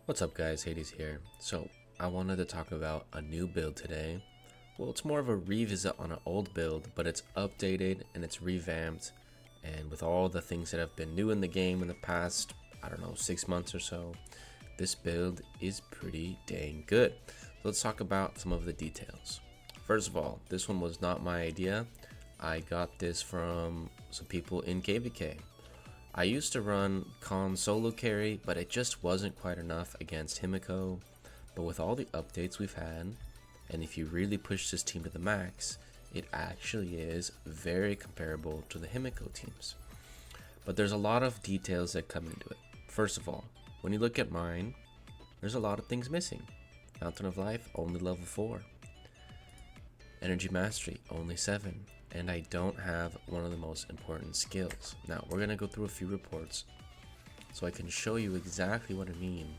What's up guys, Hades here. So I wanted to talk about a new build today. Well, it's more of a revisit on an old build, but it's updated and it's revamped, and with all the things that have been new in the game in the past, I don't know, 6 months or so, this build is pretty dang good. So let's talk about some of the details. First of all, this one was not my idea. I got this from some people in KVK. I used to run Khan solo carry, but it just wasn't quite enough against Himiko. But with all the updates we've had, and if you really push this team to the max, it actually is very comparable to the Himiko teams. But there's a lot of details that come into it. First of all, when you look at mine, there's a lot of things missing. Fountain of Life, only level 4. Energy Mastery, only 7. And I don't have one of the most important skills. Now we're gonna go through a few reports so I can show you exactly what I mean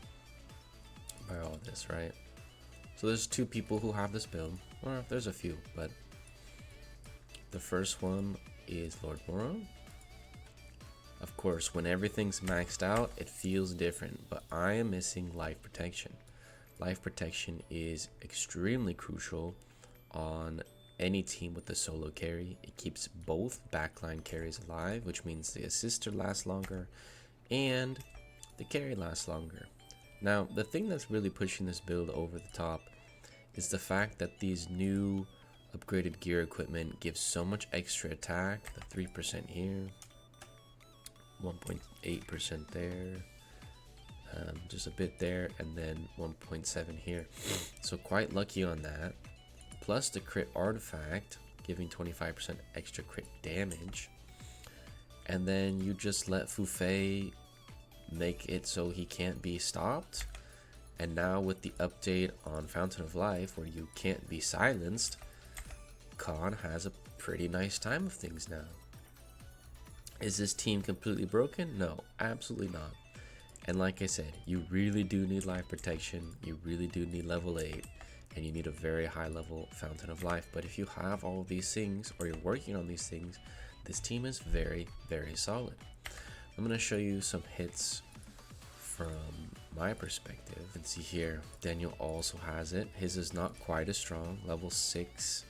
by all this, right? So there's two people who have this build. Well, there's a few, but the first one is Lord Moro. Of course, when everything's maxed out, it feels different, but I am missing life protection. Life protection is extremely crucial on any team with a solo carry. It keeps both backline carries alive, which means the assister lasts longer and the carry lasts longer. Now, the thing that's really pushing this build over the top is the fact that these new upgraded gear equipment gives so much extra attack. The 3% here, 1.8% there, just a bit there, and then 1.7 here. So quite lucky on that. Plus the crit artifact, giving 25% extra crit damage. And then you just let Fufei make it so he can't be stopped. And now with the update on Fountain of Life, where you can't be silenced, Khan has a pretty nice time of things now. Is this team completely broken? No, absolutely not. And like I said, you really do need life protection. You really do need level 8. And you need a very high level Fountain of Life. But if you have all of these things, or you're working on these things, this team is very, very solid. I'm going to show you some hits from my perspective. You can see here, Daniel also has it. His is not quite as strong. Level 6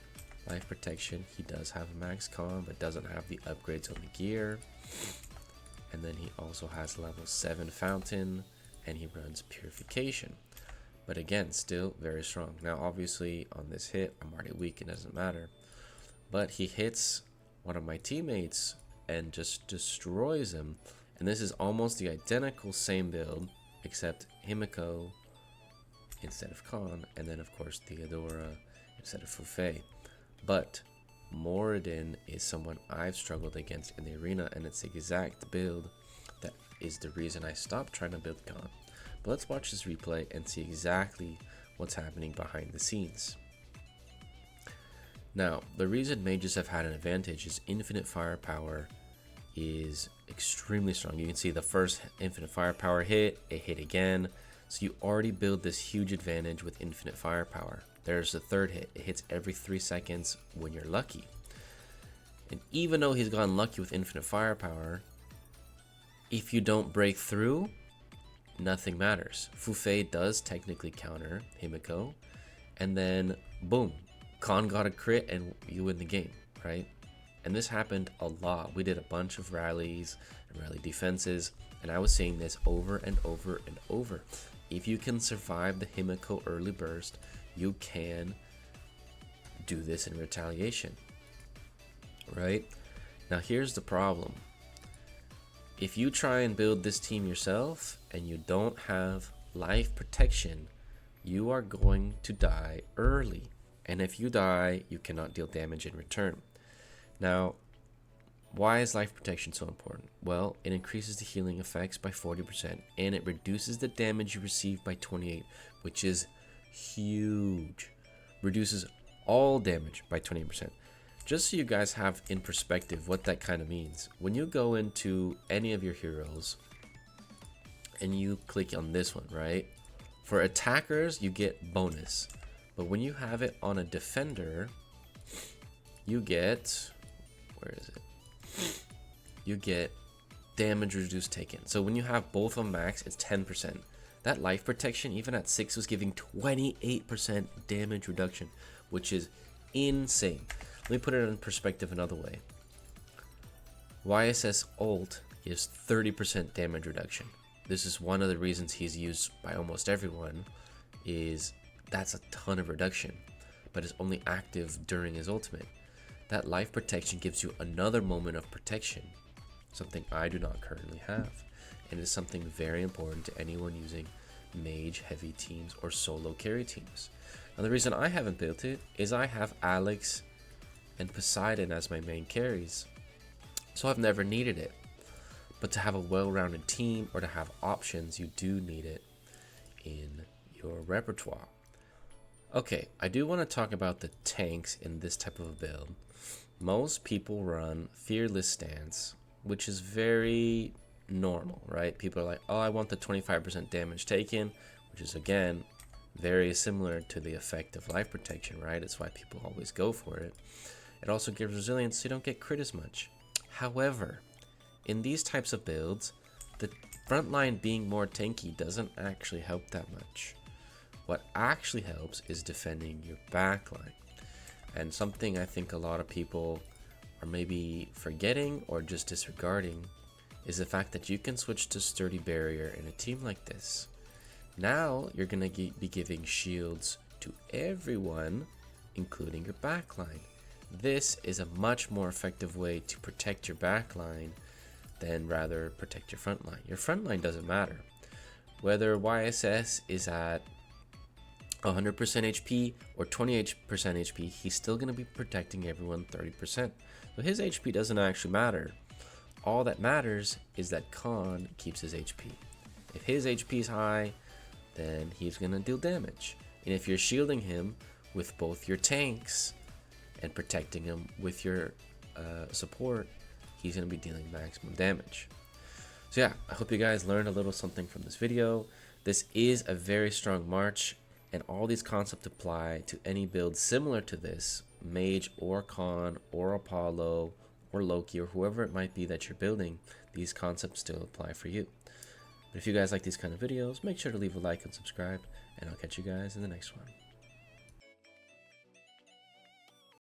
life protection. He does have a max con, but doesn't have the upgrades on the gear. And then he also has level 7 Fountain, and he runs Purification. But again, still very strong. Now, obviously, on this hit, I'm already weak, it doesn't matter. But he hits one of my teammates and just destroys him. And this is almost the identical same build, except Himiko instead of Khan, and then, of course, Theodora instead of Fufei. But Moradin is someone I've struggled against in the arena, and it's the exact build that is the reason I stopped trying to build Khan. But let's watch this replay and see exactly what's happening behind the scenes. Now, the reason mages have had an advantage is infinite firepower is extremely strong. You can see the first infinite firepower hit, it hit again. So you already build this huge advantage with infinite firepower. There's the third hit. It hits every 3 seconds when you're lucky. And even though he's gotten lucky with infinite firepower, if you don't break through, nothing matters. Fufei does technically counter Himiko, and then boom, Khan got a crit and you win the game, right? And this happened a lot. We did a bunch of rallies and rally defenses, and I was saying this over and over and over. If you can survive the Himiko early burst, you can do this in retaliation, right? Now here's the problem. If you try and build this team yourself and you don't have life protection, you are going to die early. And if you die, you cannot deal damage in return. Now, why is life protection so important? Well, it increases the healing effects by 40% and it reduces the damage you receive by 28%, which is huge. Reduces all damage by 20%. Just so you guys have in perspective what that kind of means. When you go into any of your heroes and you click on this one, right? For attackers, you get bonus. But when you have it on a defender, you get, where is it? You get damage reduced taken. So when you have both on max, it's 10%. That life protection, even at 6, was giving 28% damage reduction, which is insane. Let me put it in perspective another way. YSS ult gives 30% damage reduction. This is one of the reasons he's used by almost everyone, is that's a ton of reduction, but it's only active during his ultimate. That life protection gives you another moment of protection, something I do not currently have, and is something very important to anyone using mage heavy teams or solo carry teams. Now the reason I haven't built it is I have Alex and Poseidon as my main carries, so I've never needed it. But to have a well-rounded team or to have options, you do need it in your repertoire. Okay, I do want to talk about the tanks in this type of a build. Most people run Fearless Stance, which is very normal, right? People are like, oh, I want the 25% damage taken, which is again very similar to the effect of life protection, right? It's why people always go for it. It also gives resilience so you don't get crit as much. However, in these types of builds, the front line being more tanky doesn't actually help that much. What actually helps is defending your back line. And something I think a lot of people are maybe forgetting or just disregarding is the fact that you can switch to Sturdy Barrier in a team like this. Now you're going to be giving shields to everyone, including your backline. This is a much more effective way to protect your backline than rather protect your front line. Your front line doesn't matter. Whether YSS is at 100% HP or 28% HP, he's still going to be protecting everyone 30%. So his HP doesn't actually matter. All that matters is that Khan keeps his HP. If his HP is high, then he's going to deal damage. And if you're shielding him with both your tanks and protecting him with your support, he's going to be dealing maximum damage. So yeah, I hope you guys learned a little something from this video. This is a very strong March, and all these concepts apply to any build similar to this, Mage or Khan or Apollo or Loki or whoever it might be that you're building. These concepts still apply for you. But if you guys like these kind of videos, make sure to leave a like and subscribe, and I'll catch you guys in the next one.